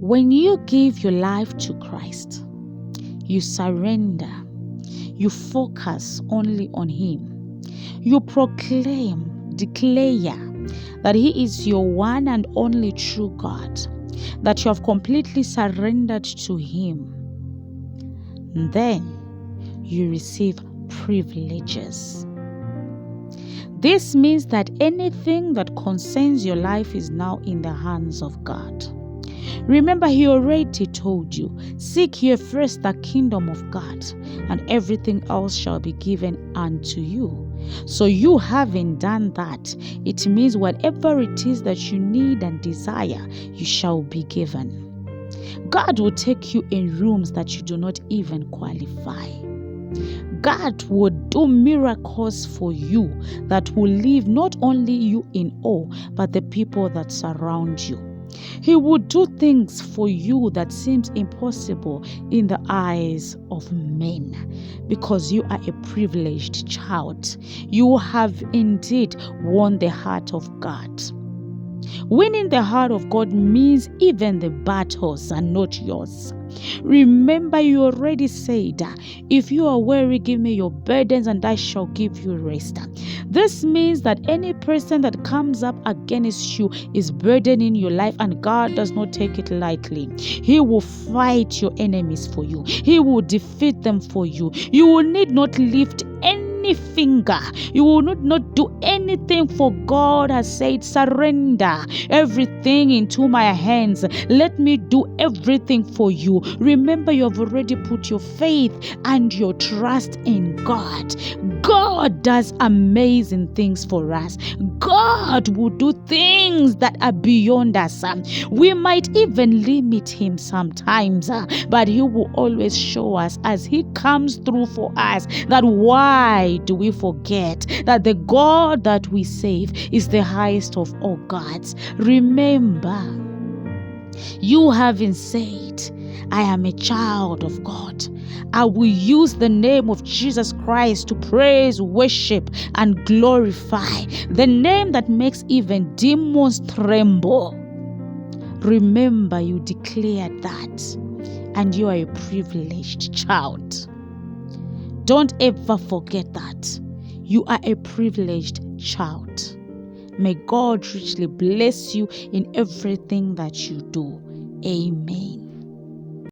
When you give your life to Christ, you surrender, you focus only on Him. You proclaim, declare that He is your one and only true God, that you have completely surrendered to Him. And then you receive privileges. This means that anything that concerns your life is now in the hands of God. Remember, He already told you, seek ye first the kingdom of God, and everything else shall be given unto you. So you having done that, it means whatever it is that you need and desire, you shall be given. God will take you in rooms that you do not even qualify. God will do miracles for you that will leave not only you in awe, but the people that surround you. He will do things for you that seems impossible in the eyes of men, because you are a privileged child. You have indeed won the heart of God. Winning the heart of God means even the battles are not yours. Remember, you already said, if you are weary, give me your burdens and I shall give you rest. This means that any person that comes up against you is burdening your life, and God does not take it lightly. He will fight your enemies for you. He will defeat them for you. You will need not lift any finger. You will not do anything, for God has said, surrender everything into my hands. Let me do everything for you. Remember, you have already put your faith and your trust in God. God does amazing things for us. God will do things that are beyond us. We might even limit Him sometimes, but He will always show us as He comes through for us. That why do we forget that the God that we save is the highest of all gods? Remember, you having said, I am a child of God, I will use the name of Jesus Christ to praise, worship, and glorify, the name that makes even demons tremble. Remember, you declared that, and you are a privileged child. Don't ever forget that. You are a privileged child. May God richly bless you in everything that you do. Amen.